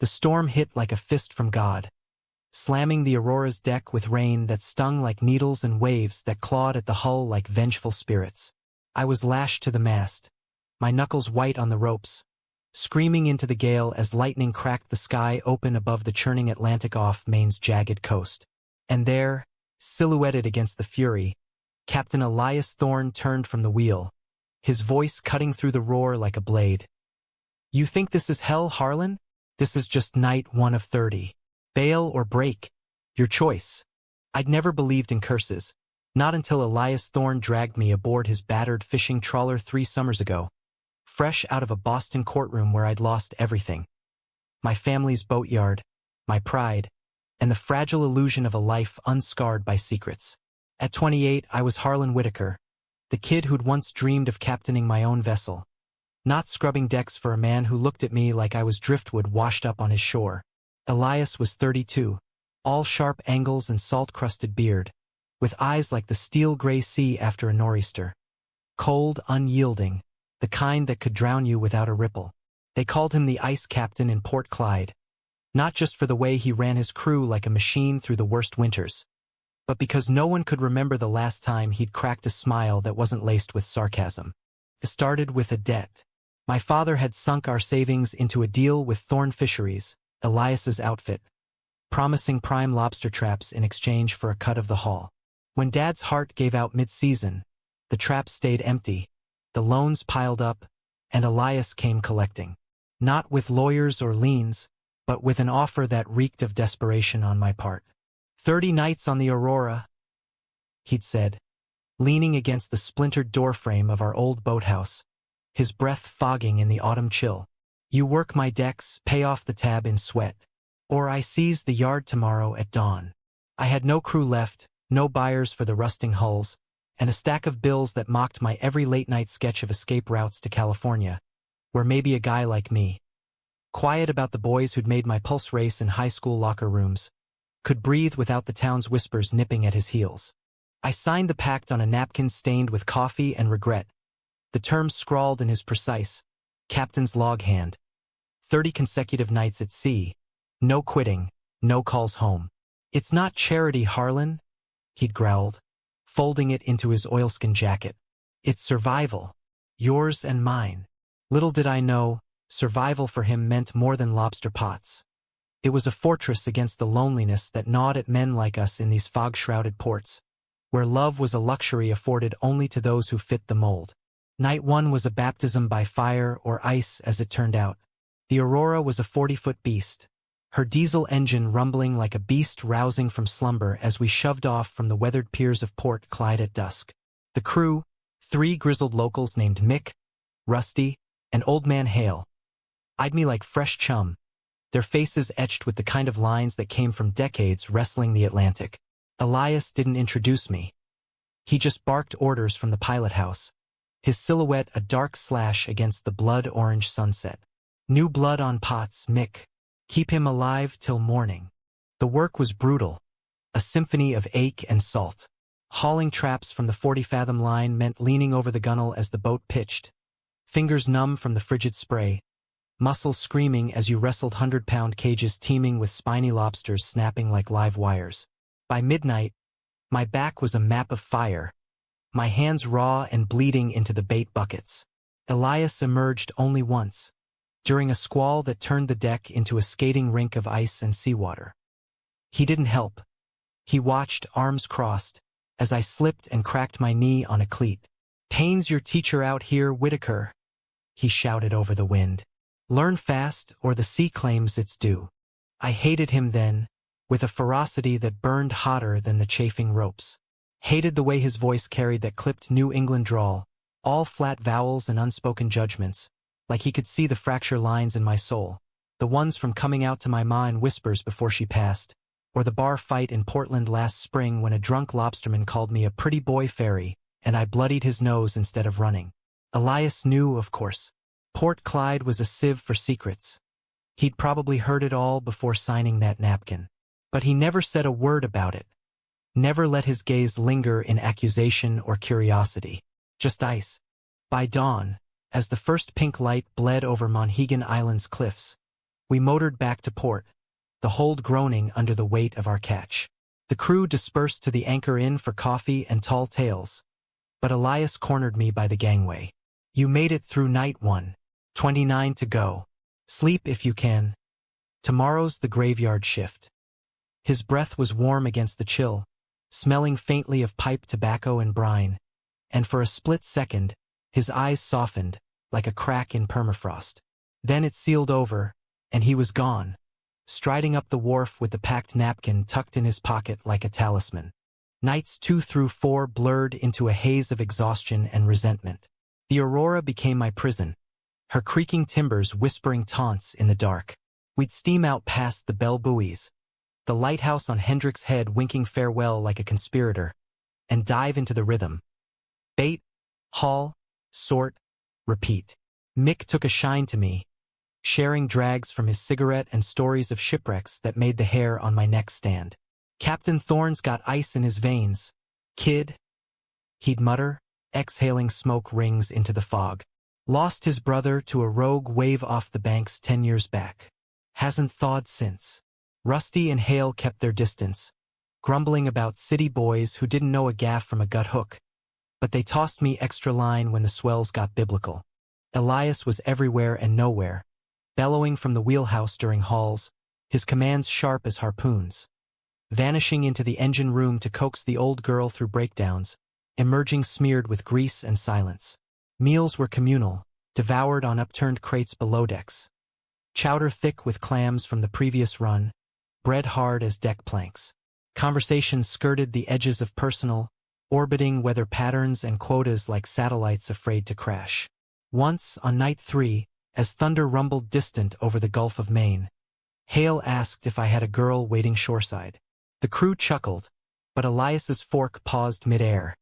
The storm hit like a fist from God, slamming the Aurora's deck with rain that stung like needles and waves that clawed at the hull like vengeful spirits. I was lashed to the mast, my knuckles white on the ropes, screaming into the gale as lightning cracked the sky open above the churning Atlantic off Maine's jagged coast. And there, silhouetted against the fury, Captain Elias Thorne turned from the wheel, his voice cutting through the roar like a blade. "You think this is hell, Harlan? This is just night 1 of 30. Bail or break. Your choice." I'd never believed in curses, not until Elias Thorne dragged me aboard his battered fishing trawler 3 summers ago, fresh out of a Boston courtroom where I'd lost everything. My family's boatyard, my pride, and the fragile illusion of a life unscarred by secrets. At 28, I was Harlan Whitaker, the kid who'd once dreamed of captaining my own vessel, not scrubbing decks for a man who looked at me like I was driftwood washed up on his shore. Elias was 32, all sharp angles and salt-crusted beard, with eyes like the steel-gray sea after a nor'easter. Cold, unyielding, the kind that could drown you without a ripple. They called him the Ice Captain in Port Clyde, not just for the way he ran his crew like a machine through the worst winters, but because no one could remember the last time he'd cracked a smile that wasn't laced with sarcasm. It started with a debt. My father had sunk our savings into a deal with Thorne Fisheries, Elias's outfit, promising prime lobster traps in exchange for a cut of the haul. When Dad's heart gave out mid-season, the traps stayed empty, the loans piled up, and Elias came collecting. Not with lawyers or liens, but with an offer that reeked of desperation on my part. 30 nights on the Aurora, he'd said, leaning against the splintered doorframe of our old boathouse, his breath fogging in the autumn chill. "You work my decks, pay off the tab in sweat, or I seize the yard tomorrow at dawn." I had no crew left, no buyers for the rusting hulls, and a stack of bills that mocked my every late-night sketch of escape routes to California, where maybe a guy like me, quiet about the boys who'd made my pulse race in high school locker rooms, could breathe without the town's whispers nipping at his heels. I signed the pact on a napkin stained with coffee and regret, the terms scrawled in his precise, captain's log hand. 30 consecutive nights at sea, no quitting, no calls home. "It's not charity, Harlan," he'd growled, folding it into his oilskin jacket. "It's survival. Yours and mine." Little did I know, survival for him meant more than lobster pots. It was a fortress against the loneliness that gnawed at men like us in these fog-shrouded ports, where love was a luxury afforded only to those who fit the mold. Night 1 was a baptism by fire or ice, as it turned out. The Aurora was a 40-foot beast, her diesel engine rumbling like a beast rousing from slumber as we shoved off from the weathered piers of Port Clyde at dusk. The crew, 3 grizzled locals named Mick, Rusty, and Old Man Hale, eyed me like fresh chum, their faces etched with the kind of lines that came from decades wrestling the Atlantic. Elias didn't introduce me. He just barked orders from the pilot house, his silhouette a dark slash against the blood-orange sunset. "New blood on pots, Mick. Keep him alive till morning." The work was brutal, a symphony of ache and salt. Hauling traps from the 40-fathom line meant leaning over the gunwale as the boat pitched, fingers numb from the frigid spray, muscles screaming as you wrestled 100-pound cages teeming with spiny lobsters snapping like live wires. By midnight, my back was a map of fire, my hands raw and bleeding into the bait buckets. Elias emerged only once, during a squall that turned the deck into a skating rink of ice and seawater. He didn't help. He watched, arms crossed, as I slipped and cracked my knee on a cleat. "Tane's your teacher out here, Whitaker," he shouted over the wind. "Learn fast, or the sea claims its due." I hated him then, with a ferocity that burned hotter than the chafing ropes. Hated the way his voice carried that clipped New England drawl, all flat vowels and unspoken judgments, like he could see the fracture lines in my soul, the ones from coming out to my ma in whispers before she passed, or the bar fight in Portland last spring when a drunk lobsterman called me a pretty boy fairy, and I bloodied his nose instead of running. Elias knew, of course. Port Clyde was a sieve for secrets. He'd probably heard it all before signing that napkin. But he never said a word about it. Never let his gaze linger in accusation or curiosity. Just ice. By dawn, as the first pink light bled over Monhegan Island's cliffs, We motored back to port, the hold groaning under the weight of our catch. The crew dispersed to the anchor inn for coffee and tall tales, but Elias cornered me by the gangway. You made it through night 1. 29 to go. Sleep if you can. Tomorrow's the graveyard shift. His breath was warm against the chill, smelling faintly of pipe tobacco and brine, and for a split second, his eyes softened, like a crack in permafrost. Then it sealed over, and he was gone, striding up the wharf with the Pact napkin tucked in his pocket like a talisman. Nights 2 through 4 blurred into a haze of exhaustion and resentment. The Aurora became my prison, her creaking timbers whispering taunts in the dark. We'd steam out past the bell buoys, the lighthouse on Hendrick's Head winking farewell like a conspirator, and dive into the rhythm. Bait, haul, sort, repeat. Mick took a shine to me, sharing drags from his cigarette and stories of shipwrecks that made the hair on my neck stand. Captain Thorne's got ice in his veins. Kid, he'd mutter, exhaling smoke rings into the fog. Lost his brother to a rogue wave off the banks 10 years back. Hasn't thawed since. Rusty and Hale kept their distance, grumbling about city boys who didn't know a gaff from a gut hook. But they tossed me extra line when the swells got biblical. Elias was everywhere and nowhere, bellowing from the wheelhouse during hauls, his commands sharp as harpoons. Vanishing into the engine room to coax the old girl through breakdowns, emerging smeared with grease and silence. Meals were communal, devoured on upturned crates below decks. Chowder thick with clams from the previous run, bread hard as deck planks. Conversation skirted the edges of personal, orbiting weather patterns and quotas like satellites afraid to crash. Once, on night 3, as thunder rumbled distant over the Gulf of Maine, Hale asked if I had a girl waiting shoreside. The crew chuckled, but Elias's fork paused midair,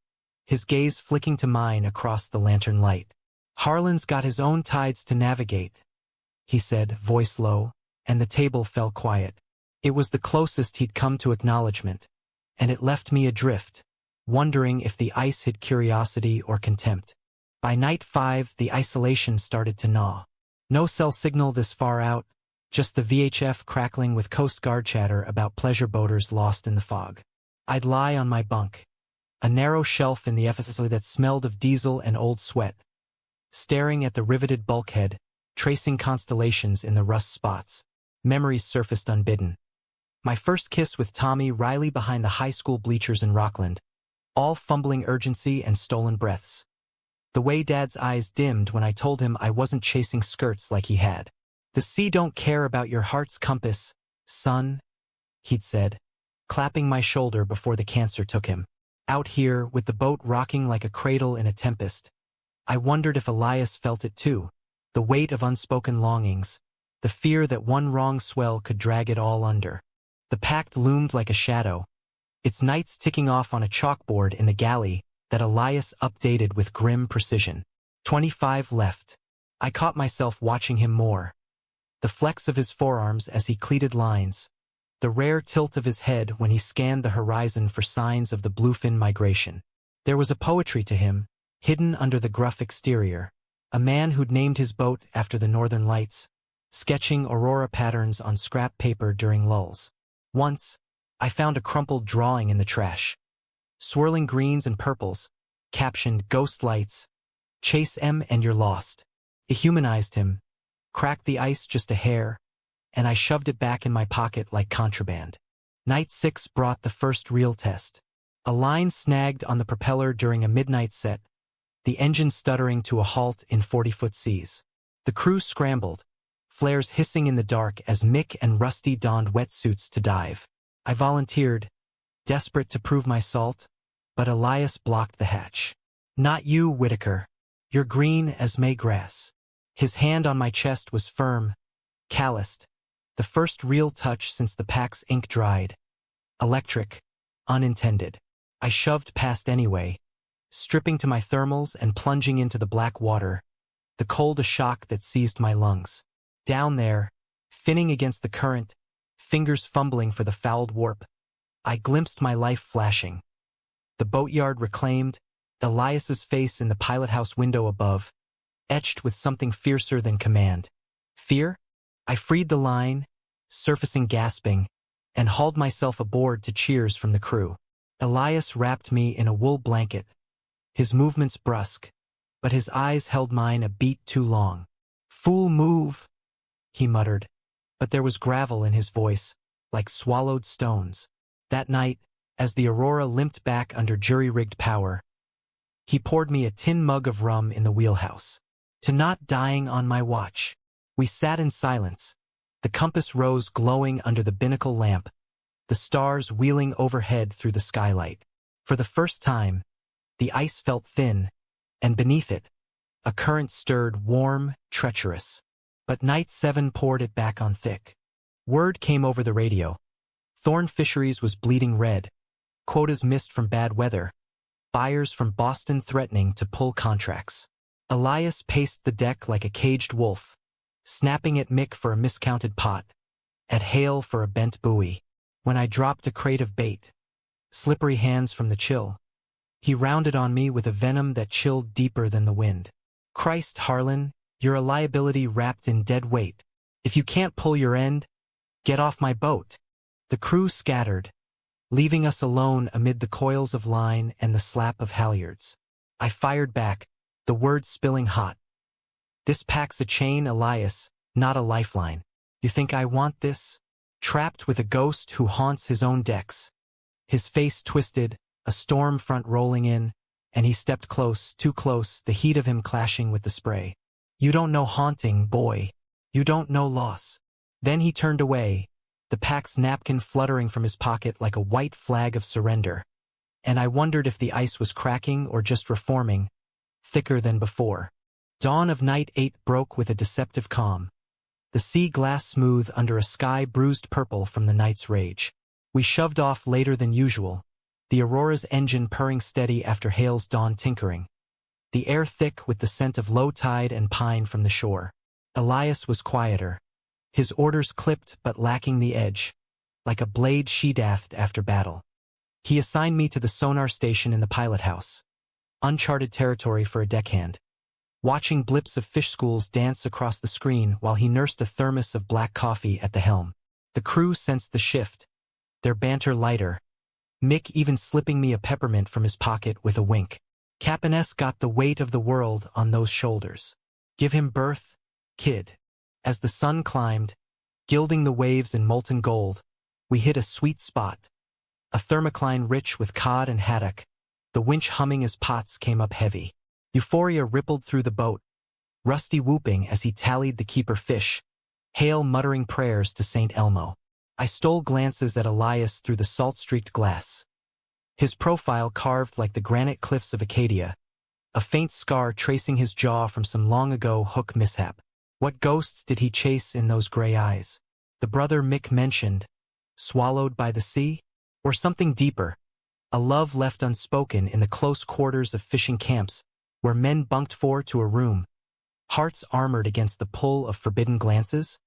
his gaze flicking to mine across the lantern light. Harlan's got his own tides to navigate, he said, voice low, and the table fell quiet. It was the closest he'd come to acknowledgement, and it left me adrift, wondering if the ice hid curiosity or contempt. By night 5, the isolation started to gnaw. No cell signal this far out, just the VHF crackling with Coast Guard chatter about pleasure boaters lost in the fog. I'd lie on my bunk, a narrow shelf in the FSL that smelled of diesel and old sweat, staring at the riveted bulkhead, tracing constellations in the rust spots. Memories surfaced unbidden. My first kiss with Tommy Riley behind the high school bleachers in Rockland, all fumbling urgency and stolen breaths. The way Dad's eyes dimmed when I told him I wasn't chasing skirts like he had. The sea don't care about your heart's compass, son, he'd said, clapping my shoulder before the cancer took him. Out here, with the boat rocking like a cradle in a tempest, I wondered if Elias felt it too, the weight of unspoken longings, the fear that one wrong swell could drag it all under. The Pact loomed like a shadow, its nights ticking off on a chalkboard in the galley that Elias updated with grim precision. 25 left. I caught myself watching him more. The flex of his forearms as he cleated lines, the rare tilt of his head when he scanned the horizon for signs of the bluefin migration. There was a poetry to him, hidden under the gruff exterior, a man who'd named his boat after the northern lights, sketching aurora patterns on scrap paper during lulls. Once, I found a crumpled drawing in the trash. Swirling greens and purples, captioned Ghost Lights, Chase M and You're Lost. It humanized him, cracked the ice just a hair, and I shoved it back in my pocket like contraband. Night 6 brought the first real test. A line snagged on the propeller during a midnight set, the engine stuttering to a halt in 40-foot seas. The crew scrambled, flares hissing in the dark as Mick and Rusty donned wetsuits to dive. I volunteered, desperate to prove my salt, but Elias blocked the hatch. Not you, Whitaker. You're green as May grass. His hand on my chest was firm, calloused, the first real touch since the Pact's ink dried. Electric, unintended. I shoved past anyway, stripping to my thermals and plunging into the black water, the cold a shock that seized my lungs. Down there, finning against the current, fingers fumbling for the fouled warp, I glimpsed my life flashing. The boatyard reclaimed, Elias's face in the pilot house window above, etched with something fiercer than command. Fear? I freed the line, surfacing gasping, and hauled myself aboard to cheers from the crew. Elias wrapped me in a wool blanket, his movements brusque, but his eyes held mine a beat too long. "Fool move," he muttered, but there was gravel in his voice, like swallowed stones. That night, as the Aurora limped back under jury-rigged power, he poured me a tin mug of rum in the wheelhouse. To not dying on my watch. We sat in silence, the compass rose glowing under the binnacle lamp, the stars wheeling overhead through the skylight. For the first time, the ice felt thin, and beneath it, a current stirred warm, treacherous. But night 7 poured it back on thick. Word came over the radio. Thorn Fisheries was bleeding red, quotas missed from bad weather, buyers from Boston threatening to pull contracts. Elias paced the deck like a caged wolf, snapping at Mick for a miscounted pot, at Hale for a bent buoy. When I dropped a crate of bait, slippery hands from the chill, he rounded on me with a venom that chilled deeper than the wind. "Christ, Harlan, you're a liability wrapped in dead weight. If you can't pull your end, get off my boat." The crew scattered, leaving us alone amid the coils of line and the slap of halyards. I fired back, the words spilling hot. "This Pact's a chain, Elias, not a lifeline. You think I want this? Trapped with a ghost who haunts his own decks." His face twisted, a storm front rolling in, and he stepped close, too close, the heat of him clashing with the spray. "You don't know haunting, boy. You don't know loss." Then he turned away, the Pact's napkin fluttering from his pocket like a white flag of surrender. And I wondered if the ice was cracking or just reforming, thicker than before. Dawn of night 8 broke with a deceptive calm. The sea glass smooth under a sky bruised purple from the night's rage. We shoved off later than usual, the Aurora's engine purring steady after Hale's dawn tinkering. The air thick with the scent of low tide and pine from the shore. Elias was quieter, his orders clipped but lacking the edge, like a blade sheathed after battle. He assigned me to the sonar station in the pilot house. Uncharted territory for a deckhand. Watching blips of fish schools dance across the screen while he nursed a thermos of black coffee at the helm. The crew sensed the shift, their banter lighter, Mick even slipping me a peppermint from his pocket with a wink. Captain S got the weight of the world on those shoulders. Give him birth, kid. As the sun climbed, gilding the waves in molten gold, we hit a sweet spot. A thermocline rich with cod and haddock, the winch humming as pots came up heavy. Euphoria rippled through the boat, Rusty whooping as he tallied the keeper fish, Hale muttering prayers to St. Elmo. I stole glances at Elias through the salt-streaked glass. His profile carved like the granite cliffs of Acadia, a faint scar tracing his jaw from some long-ago hook mishap. What ghosts did he chase in those gray eyes? The brother Mick mentioned, swallowed by the sea? Or something deeper, a love left unspoken in the close quarters of fishing camps, where men bunked 4 to a room, hearts armored against the pull of forbidden glances?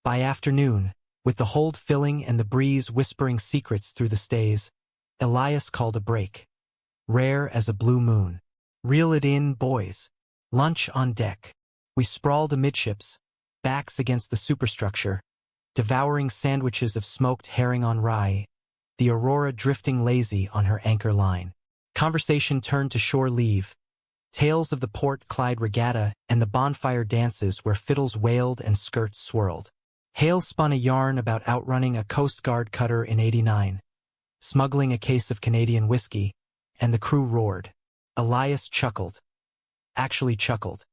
By afternoon, with the hold filling and the breeze whispering secrets through the stays, Elias called a break. Rare as a blue moon. Reel it in, boys. Lunch on deck. We sprawled amidships, backs against the superstructure, devouring sandwiches of smoked herring on rye, the Aurora drifting lazy on her anchor line. Conversation turned to shore leave, tales of the Port Clyde regatta and the bonfire dances where fiddles wailed and skirts swirled. Hale spun a yarn about outrunning a Coast Guard cutter in '89, smuggling a case of Canadian whiskey, and the crew roared. Elias chuckled. Actually chuckled.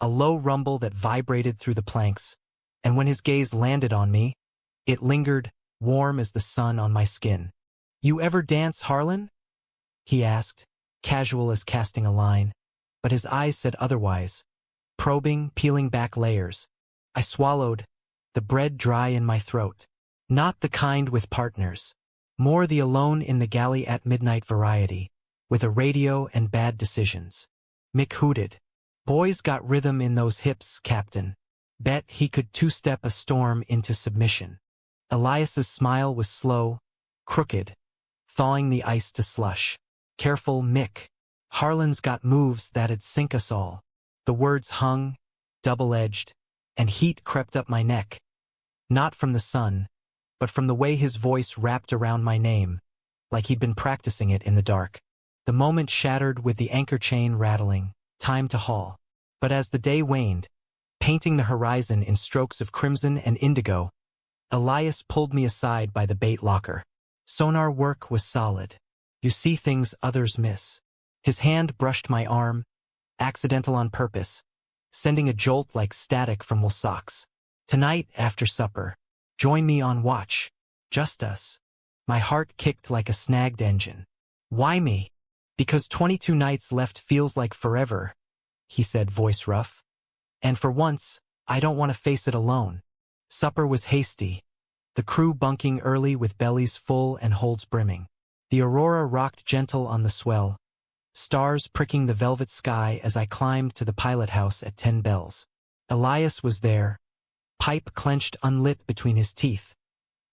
A low rumble that vibrated through the planks, and when his gaze landed on me, it lingered, warm as the sun on my skin. "You ever dance, Harlan?" he asked, casual as casting a line, but his eyes said otherwise, probing, peeling back layers. I swallowed, the bread dry in my throat. Not the kind with partners. More the alone in the galley at midnight variety, with a radio and bad decisions. Mick hooted. "Boys got rhythm in those hips, Captain. Bet he could two-step a storm into submission." Elias's smile was slow, crooked, thawing the ice to slush. "Careful, Mick. Harlan's got moves that'd sink us all." The words hung, double-edged, and heat crept up my neck, Not from the sun, but from the way his voice wrapped around my name, like he'd been practicing it in the dark. The moment shattered with the anchor chain rattling, time to haul. But as the day waned, painting the horizon in strokes of crimson and indigo, Elias pulled me aside by the bait locker. Sonar work was solid. You see things others miss. His hand brushed my arm, accidental on purpose, sending a jolt like static from wool socks. Tonight, after supper, join me on watch. Just us. My heart kicked like a snagged engine. Why me? Because 22 nights left feels like forever, he said, voice rough. And for once, I don't want to face it alone. Supper was hasty, the crew bunking early with bellies full and holds brimming. The aurora rocked gentle on the swell, stars pricking the velvet sky as I climbed to the pilot house at 10 bells. Elias was there, pipe clenched unlit between his teeth,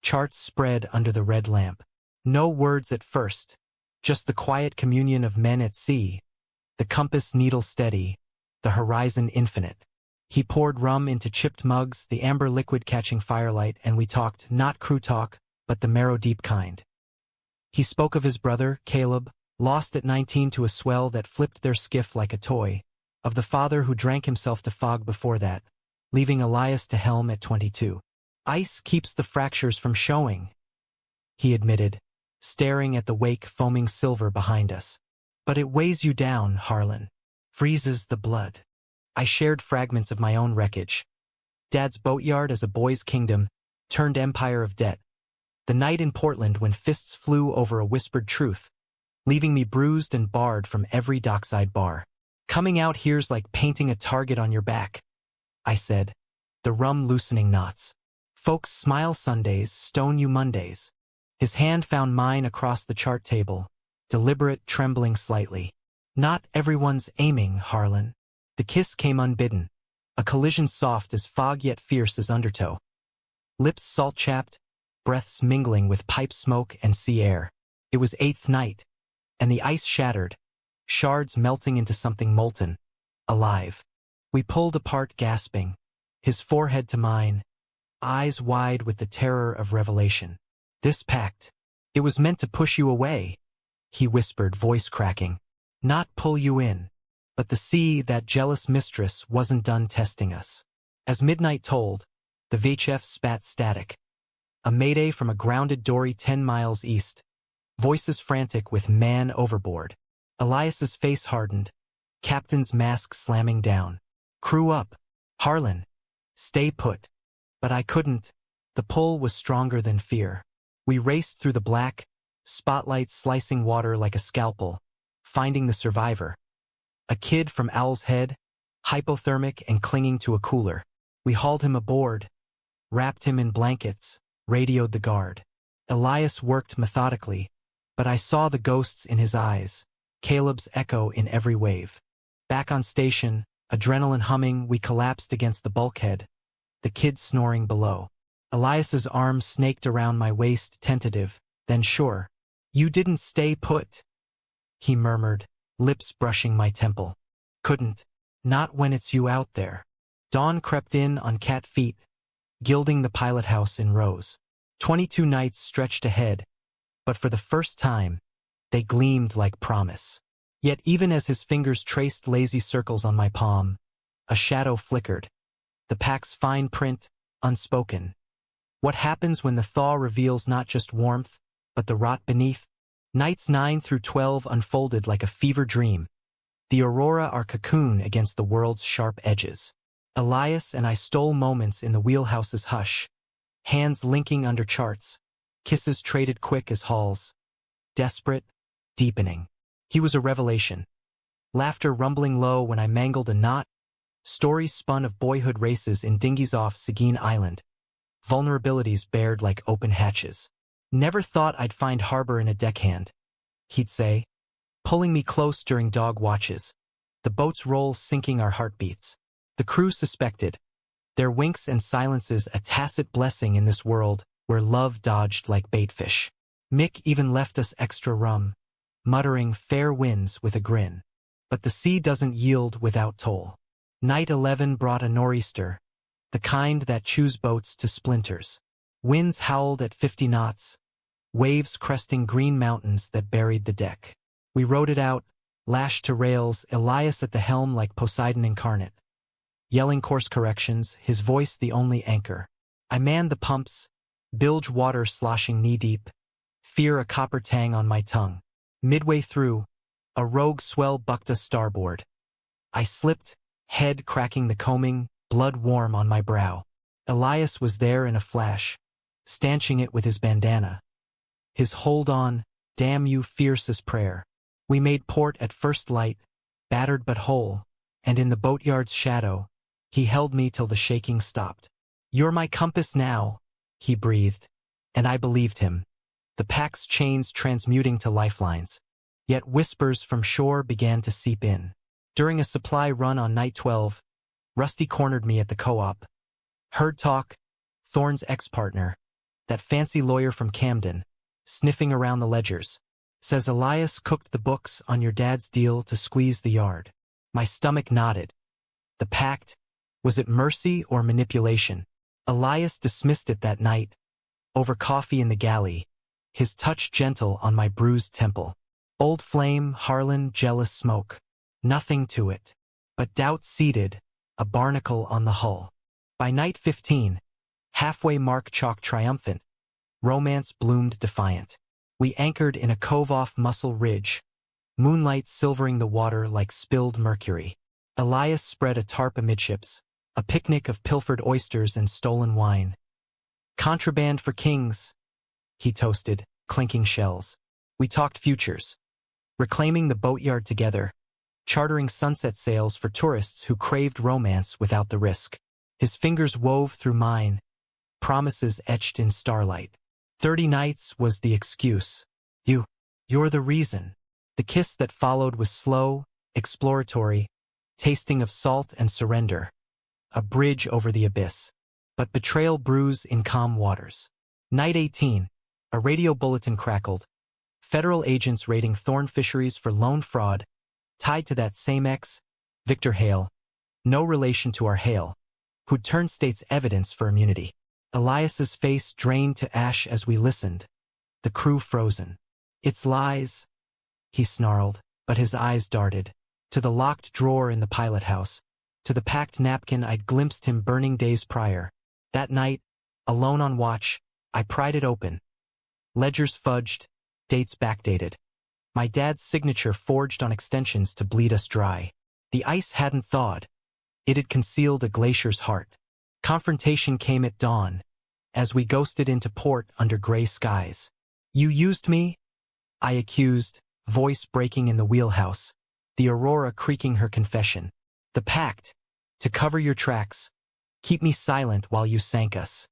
charts spread under the red lamp. No words at first, just the quiet communion of men at sea, the compass needle steady, the horizon infinite. He poured rum into chipped mugs, the amber liquid catching firelight, and we talked, not crew talk, but the marrow-deep kind. He spoke of his brother, Caleb, lost at 19 to a swell that flipped their skiff like a toy, of the father who drank himself to fog before that, leaving Elias to helm at 22. Ice keeps the fractures from showing, he admitted, staring at the wake foaming silver behind us. But it weighs you down, Harlan. Freezes the blood. I shared fragments of my own wreckage. Dad's boatyard as a boy's kingdom, turned empire of debt. The night in Portland when fists flew over a whispered truth, leaving me bruised and barred from every dockside bar. Coming out here's like painting a target on your back, I said, the rum loosening knots. Folks smile Sundays, stone you Mondays. His hand found mine across the chart table, deliberate, trembling slightly. Not everyone's aiming, Harlan. The kiss came unbidden, a collision soft as fog yet fierce as undertow. Lips salt-chapped, breaths mingling with pipe smoke and sea air. It was 8th night, and the ice shattered, shards melting into something molten, alive. We pulled apart gasping, his forehead to mine, eyes wide with the terror of revelation. This pact, it was meant to push you away, he whispered, voice cracking. Not pull you in. But the sea, that jealous mistress, wasn't done testing us. As midnight tolled, the VHF spat static. A mayday from a grounded dory 10 miles east. Voices frantic with man overboard. Elias's face hardened. Captain's mask slamming down. Crew up. Harlan. Stay put. But I couldn't. The pull was stronger than fear. We raced through the black, spotlight slicing water like a scalpel, finding the survivor. A kid from Owl's Head, hypothermic and clinging to a cooler. We hauled him aboard, wrapped him in blankets, radioed the guard. Elias worked methodically, but I saw the ghosts in his eyes, Caleb's echo in every wave. Back on station, adrenaline humming, we collapsed against the bulkhead, the kid snoring below. Elias's arm snaked around my waist, tentative, then sure. You didn't stay put, he murmured, lips brushing my temple. Couldn't. Not when it's you out there. Dawn crept in on cat feet, gilding the pilot house in rows. 22 nights stretched ahead, but for the first time, they gleamed like promise. Yet even as his fingers traced lazy circles on my palm, a shadow flickered. The Pact's fine print, unspoken. What happens when the thaw reveals not just warmth, but the rot beneath? Nights 9 through 12 unfolded like a fever dream. The aurora our cocoon against the world's sharp edges. Elias and I stole moments in the wheelhouse's hush, hands linking under charts, kisses traded quick as halls. Desperate, deepening. He was a revelation. Laughter rumbling low when I mangled a knot. Stories spun of boyhood races in dinghies off Seguin Island. Vulnerabilities bared like open hatches. Never thought I'd find harbor in a deckhand, he'd say, pulling me close during dog watches. The boat's roll sinking our heartbeats. The crew suspected, their winks and silences a tacit blessing in this world where love dodged like baitfish. Mick even left us extra rum, muttering fair winds with a grin. But the sea doesn't yield without toll. Night 11 brought a nor'easter, the kind that chews boats to splinters. Winds howled at 50 knots, waves cresting green mountains that buried the deck. We rode it out, lashed to rails, Elias at the helm like Poseidon incarnate, yelling course corrections, his voice the only anchor. I manned the pumps, bilge water sloshing knee-deep, fear a copper tang on my tongue. Midway through, a rogue swell bucked us starboard. I slipped, head cracking the combing, blood warm on my brow. Elias was there in a flash, stanching it with his bandana. His hold on, damn you fierce as prayer. We made port at first light, battered but whole, and in the boatyard's shadow, he held me till the shaking stopped. You're my compass now, he breathed, and I believed him. The Pact's chains transmuting to lifelines. Yet whispers from shore began to seep in. During a supply run on night 12, Rusty cornered me at the co-op. Heard talk, Thorne's ex-partner, that fancy lawyer from Camden, sniffing around the ledgers. Says Elias cooked the books on your dad's deal to squeeze the yard. My stomach nodded. The Pact, was it mercy or manipulation? Elias dismissed it that night, over coffee in the galley, his touch gentle on my bruised temple. Old flame, Harlan, jealous smoke. Nothing to it. But doubt seated, a barnacle on the hull. By night 15, halfway mark chalk triumphant, romance bloomed defiant. We anchored in a cove off Muscle Ridge, moonlight silvering the water like spilled mercury. Elias spread a tarp amidships, a picnic of pilfered oysters and stolen wine. Contraband for kings, he toasted, clinking shells. We talked futures. Reclaiming the boatyard together, chartering sunset sails for tourists who craved romance without the risk. His fingers wove through mine, promises etched in starlight. 30 nights was the excuse. You're the reason. The kiss that followed was slow, exploratory, tasting of salt and surrender. A bridge over the abyss. But betrayal brews in calm waters. Night 18, a radio bulletin crackled. Federal agents raiding Thorne Fisheries for loan fraud, tied to that same ex, Victor Hale, no relation to our Hale, who'd turned state's evidence for immunity. Elias's face drained to ash as we listened, the crew frozen. It's lies, he snarled, but his eyes darted. To the locked drawer in the pilot house, to the packed napkin I'd glimpsed him burning days prior. That night, alone on watch, I pried it open. Ledgers fudged, dates backdated. My dad's signature forged on extensions to bleed us dry. The ice hadn't thawed. It had concealed a glacier's heart. Confrontation came at dawn, as we ghosted into port under gray skies. You used me? I accused, voice breaking in the wheelhouse, the Aurora creaking her confession. The Pact, to cover your tracks, keep me silent while you sank us.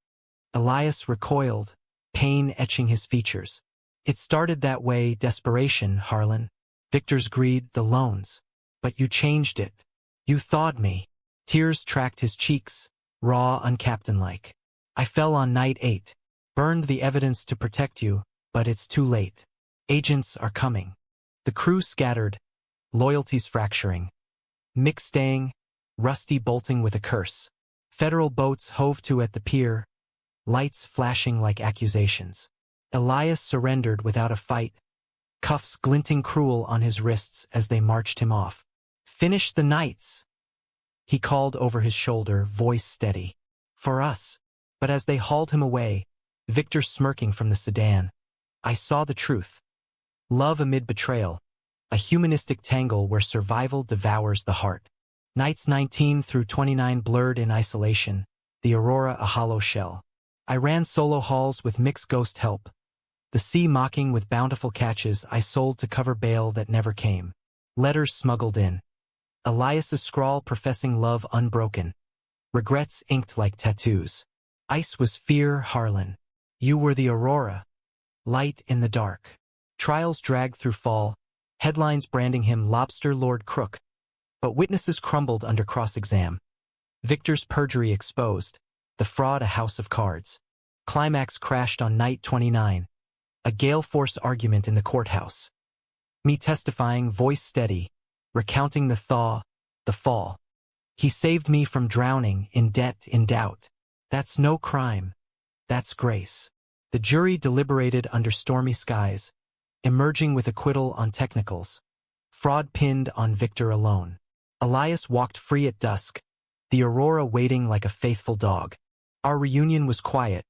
Elias recoiled, pain etching his features. It started that way, desperation, Harlan. Victor's greed, the loans. But you changed it. You thawed me. Tears tracked his cheeks, raw, uncaptain-like. I fell on night 8. Burned the evidence to protect you, but it's too late. Agents are coming. The crew scattered, loyalties fracturing. Mick staying, Rusty bolting with a curse. Federal boats hove to at the pier, lights flashing like accusations. Elias surrendered without a fight, cuffs glinting cruel on his wrists as they marched him off. Finish the Knights, he called over his shoulder, voice steady. For us. But as they hauled him away, Victor smirking from the sedan, I saw the truth. Love amid betrayal, a humanistic tangle where survival devours the heart. Nights 19 through 29 blurred in isolation, the Aurora a hollow shell. I ran solo hauls with Mick's ghost help. The sea mocking with bountiful catches I sold to cover bail that never came. Letters smuggled in. Elias's scrawl professing love unbroken. Regrets inked like tattoos. Ice was fear, Harlan. You were the Aurora. Light in the dark. Trials dragged through fall, headlines branding him Lobster Lord Crook. But witnesses crumbled under cross-exam. Victor's perjury exposed. The fraud a house of cards. Climax crashed on night 29. A gale force argument in the courthouse. Me testifying, voice steady, recounting the thaw, the fall. He saved me from drowning in debt, in doubt. That's no crime. That's grace. The jury deliberated under stormy skies, emerging with acquittal on technicals. Fraud pinned on Victor alone. Elias walked free at dusk, the Aurora waiting like a faithful dog. Our reunion was quiet,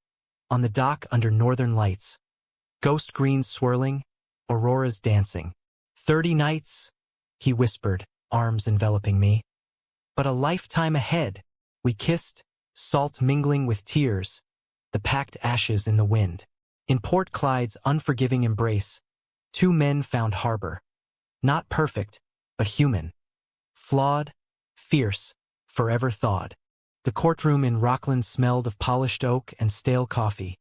on the dock under northern lights. Ghost greens swirling, auroras dancing. 30 nights, he whispered, arms enveloping me. But a lifetime ahead. We kissed, salt mingling with tears, the packed ashes in the wind. In Port Clyde's unforgiving embrace, two men found harbor. Not perfect, but human. Flawed, fierce, forever thawed. The courtroom in Rockland smelled of polished oak and stale coffee,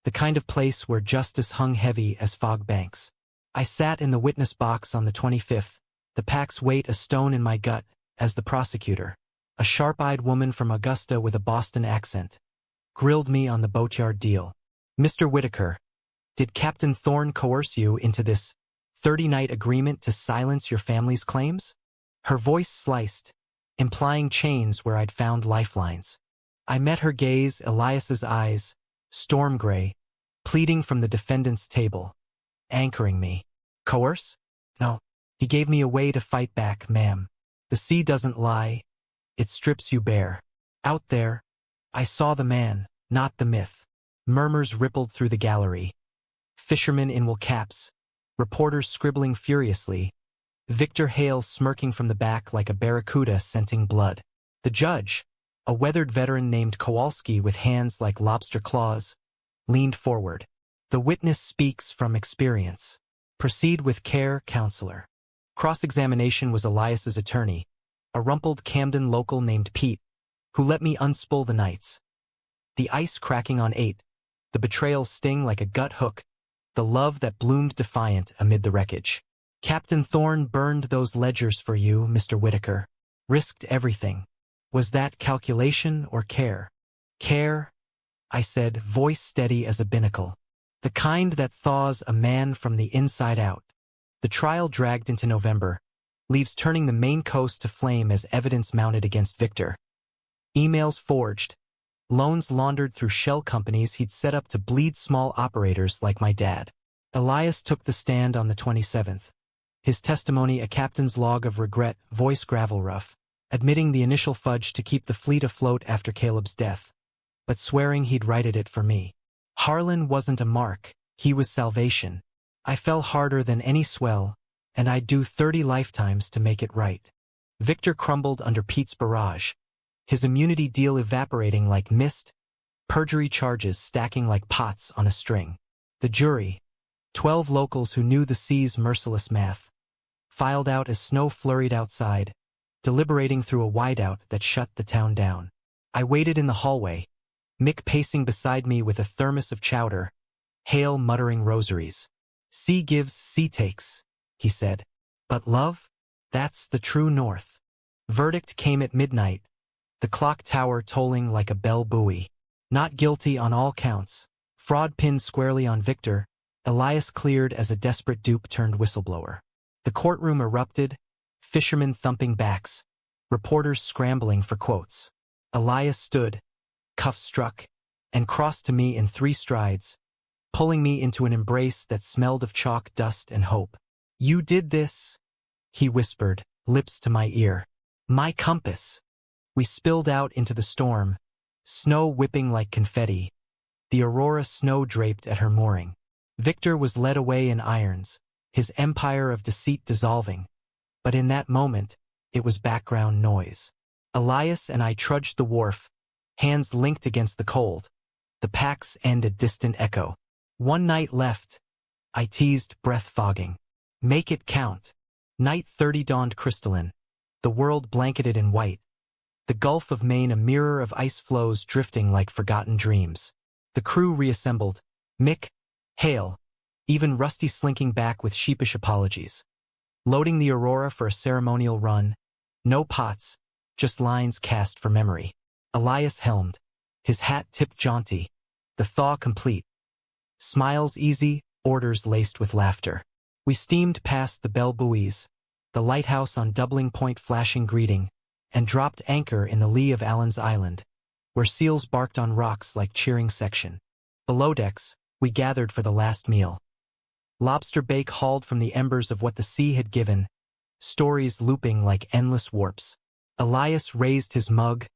the kind of place where justice hung heavy as fog banks. I sat in the witness box on the 25th, the Pact's weight a stone in my gut, as the prosecutor, a sharp-eyed woman from Augusta with a Boston accent, grilled me on the boatyard deal. Mr. Whitaker, did Captain Thorne coerce you into this 30-night agreement to silence your family's claims? Her voice sliced, implying chains where I'd found lifelines. I met her gaze, Elias's eyes, storm gray, pleading from the defendant's table, anchoring me. Coerce? No. He gave me a way to fight back, ma'am. The sea doesn't lie. It strips you bare. Out there, I saw the man, not the myth. Murmurs rippled through the gallery. Fishermen in wool caps, reporters scribbling furiously, Victor Hale smirking from the back like a barracuda scenting blood. The judge, a weathered veteran named Kowalski with hands like lobster claws, leaned forward. The witness speaks from experience. Proceed with care, counselor. Cross-examination was Elias's attorney, a rumpled Camden local named Pete, who let me unspool the nights. The ice cracking on 8, the betrayal sting like a gut hook, the love that bloomed defiant amid the wreckage. Captain Thorne burned those ledgers for you, Mr. Whitaker. Risked everything. Was that calculation or care? Care, I said, voice steady as a binnacle. The kind that thaws a man from the inside out. The trial dragged into November, leaves turning the Maine coast to flame as evidence mounted against Victor. Emails forged, loans laundered through shell companies he'd set up to bleed small operators like my dad. Elias took the stand on the 27th. His testimony a captain's log of regret, voice gravel rough, admitting the initial fudge to keep the fleet afloat after Caleb's death, but swearing he'd righted it for me. Harlan wasn't a mark, he was salvation. I fell harder than any swell, and I'd do 30 lifetimes to make it right. Victor crumbled under Pete's barrage, his immunity deal evaporating like mist, perjury charges stacking like pots on a string. The jury, 12 locals who knew the sea's merciless math, filed out as snow flurried outside, deliberating through a whiteout that shut the town down. I waited in the hallway, Mick pacing beside me with a thermos of chowder, Hale muttering rosaries. Sea gives, sea takes, he said. But love? That's the true north. Verdict came at midnight, the clock tower tolling like a bell buoy. Not guilty on all counts. Fraud pinned squarely on Victor, Elias cleared as a desperate dupe turned whistleblower. The courtroom erupted, fishermen thumping backs, reporters scrambling for quotes. Elias stood, cuff struck, and crossed to me in 3 strides, pulling me into an embrace that smelled of chalk, dust, and hope. You did this, he whispered, lips to my ear. My compass. We spilled out into the storm, snow whipping like confetti, the Aurora snow-draped at her mooring. Victor was led away in irons, his empire of deceit dissolving. But in that moment, it was background noise. Elias and I trudged the wharf, hands linked against the cold, the Pact's end a distant echo. 1 night left, I teased, breath fogging. Make it count. Night 30 dawned crystalline, the world blanketed in white, the Gulf of Maine a mirror of ice floes drifting like forgotten dreams. The crew reassembled, Mick, Hale, even Rusty slinking back with sheepish apologies. Loading the Aurora for a ceremonial run, no pots, just lines cast for memory. Elias helmed, his hat tipped jaunty, the thaw complete. Smiles easy, orders laced with laughter. We steamed past the bell buoys, the lighthouse on Doubling Point flashing greeting, and dropped anchor in the lee of Allen's Island, where seals barked on rocks like cheering section. Below decks, we gathered for the last meal. Lobster bake hauled from the embers of what the sea had given, stories looping like endless warps. Elias raised his mug,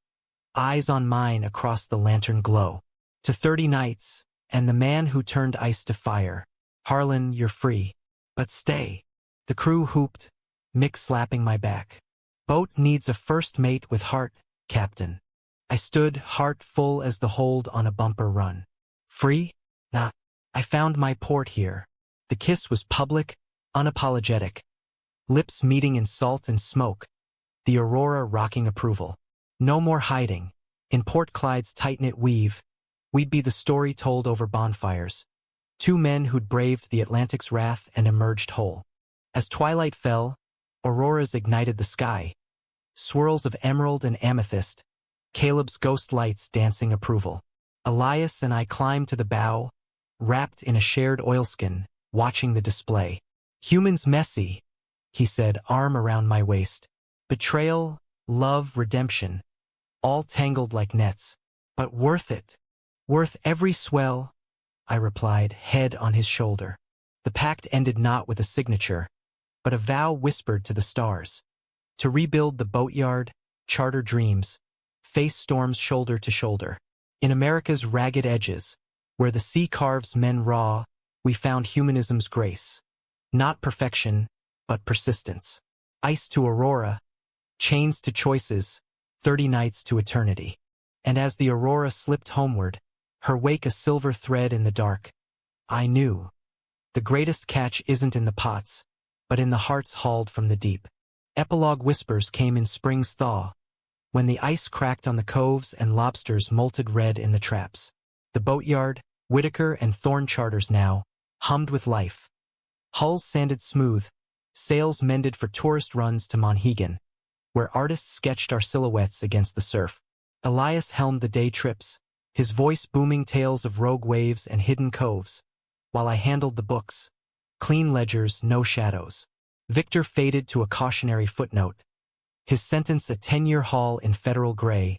eyes on mine across the lantern glow. To 30 nights, and the man who turned ice to fire. Harlan, you're free. But stay. The crew hooped, Mick slapping my back. Boat needs a first mate with heart, Captain. I stood, heart full as the hold on a bumper run. Free? Nah. I found my port here. The kiss was public, unapologetic. Lips meeting in salt and smoke. The Aurora rocking approval. No more hiding. In Port Clyde's tight-knit weave, we'd be the story told over bonfires. Two men who'd braved the Atlantic's wrath and emerged whole. As twilight fell, auroras ignited the sky. Swirls of emerald and amethyst, Caleb's ghost lights dancing approval. Elias and I climbed to the bow, wrapped in a shared oilskin, watching the display. Humans messy, he said, arm around my waist. Betrayal, love, redemption, all tangled like nets. But worth it. Worth every swell, I replied, head on his shoulder. The pact ended not with a signature, but a vow whispered to the stars. To rebuild the boatyard, charter dreams, face storms shoulder to shoulder. In America's ragged edges, where the sea carves men raw, we found humanism's grace. Not perfection, but persistence. Ice to Aurora, chains to choices, 30 nights to eternity. And as the Aurora slipped homeward, her wake a silver thread in the dark, I knew. The greatest catch isn't in the pots, but in the hearts hauled from the deep. Epilogue whispers came in spring's thaw, when the ice cracked on the coves and lobsters molted red in the traps. The boatyard, Whitaker and Thorn charters now, hummed with life. Hulls sanded smooth, sails mended for tourist runs to Monhegan, where artists sketched our silhouettes against the surf. Elias helmed the day trips, his voice booming tales of rogue waves and hidden coves, while I handled the books. Clean ledgers, no shadows. Victor faded to a cautionary footnote, his sentence a 10-year haul in federal gray,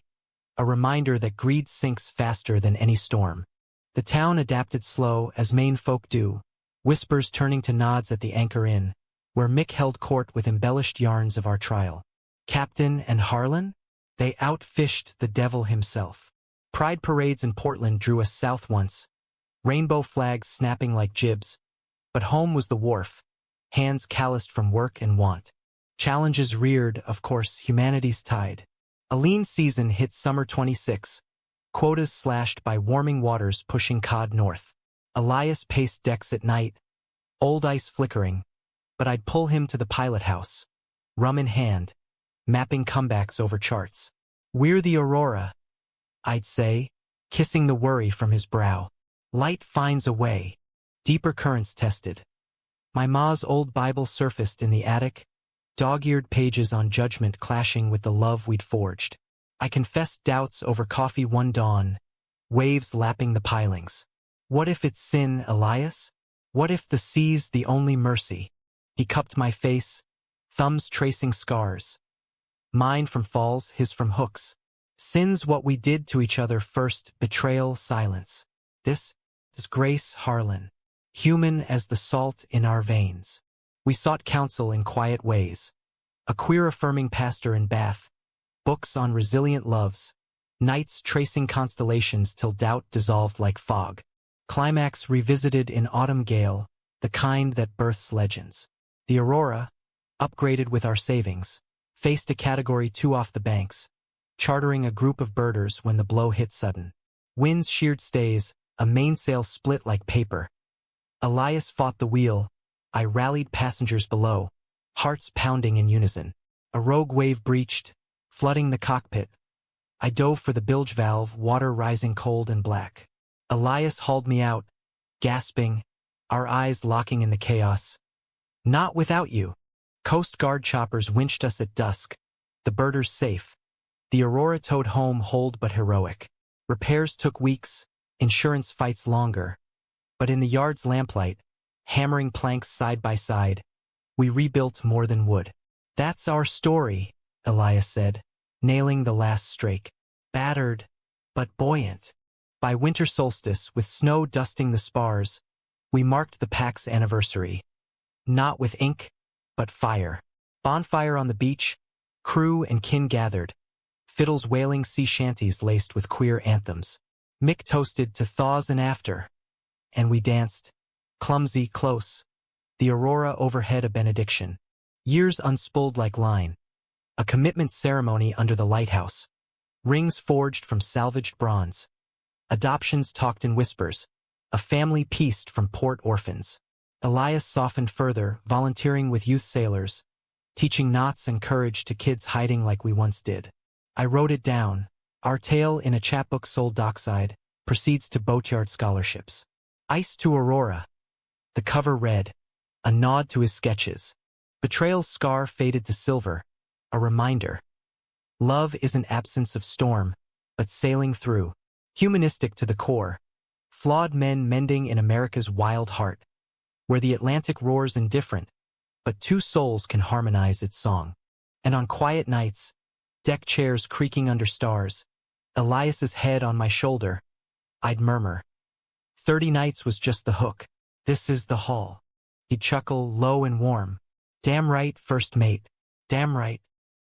a reminder that greed sinks faster than any storm. The town adapted slow, as Maine folk do, whispers turning to nods at the Anchor Inn, where Mick held court with embellished yarns of our trial. Captain and Harlan? They outfished the devil himself. Pride parades in Portland drew us south once, rainbow flags snapping like jibs, but home was the wharf, hands calloused from work and want. Challenges reared, of course, humanity's tide. A lean season hit summer 26, quotas slashed by warming waters pushing cod north. Elias paced decks at night, old ice flickering, but I'd pull him to the pilot house, rum in hand, mapping comebacks over charts. We're the Aurora, I'd say, kissing the worry from his brow. Light finds a way, deeper currents tested. My ma's old Bible surfaced in the attic, dog-eared pages on judgment clashing with the love we'd forged. I confessed doubts over coffee one dawn, waves lapping the pilings. What if it's sin, Elias? What if the sea's the only mercy? He cupped my face, thumbs tracing scars. Mine from falls, his from hooks. Sin's what we did to each other first, betrayal, silence. This is Grace Harlan, human as the salt in our veins. We sought counsel in quiet ways. A queer-affirming pastor in Bath, books on resilient loves, nights tracing constellations till doubt dissolved like fog. Climax revisited in autumn gale, the kind that births legends. The Aurora, upgraded with our savings, faced a Category 2 off the banks, chartering a group of birders when the blow hit sudden. Winds sheared stays, a mainsail split like paper. Elias fought the wheel, I rallied passengers below, hearts pounding in unison. A rogue wave breached, flooding the cockpit. I dove for the bilge valve, water rising cold and black. Elias hauled me out, gasping, our eyes locking in the chaos. Not without you. Coast Guard choppers winched us at dusk, the birders safe. The Aurora towed home hold but heroic. Repairs took weeks, insurance fights longer. But in the yard's lamplight, hammering planks side by side, we rebuilt more than wood. That's our story, Elias said. nailing the last strake. Battered, but buoyant. By winter solstice, with snow dusting the spars, we marked the Pact's anniversary. Not with ink, but fire. Bonfire on the beach, crew and kin gathered, fiddles wailing sea shanties laced with queer anthems. Mick toasted to thaws and after, and we danced, clumsy, close, the aurora overhead a benediction. Years unspooled like line, a commitment ceremony under the lighthouse, rings forged from salvaged bronze, adoptions talked in whispers, a family pieced from port orphans. Elias softened further, volunteering with youth sailors, teaching knots and courage to kids hiding like we once did. I wrote it down. Our tale in a chapbook sold dockside, proceeds to boatyard scholarships. Ice to Aurora. The cover read, a nod to his sketches. Betrayal's scar faded to silver, a reminder. Love isn't absence of storm, but sailing through. Humanistic to the core. Flawed men mending in America's wild heart, where the Atlantic roars indifferent, but two souls can harmonize its song. And on quiet nights, deck chairs creaking under stars, Elias's head on my shoulder, I'd murmur, 30 nights was just the hook. This is the haul. He'd chuckle low and warm. Damn right, first mate. Damn right.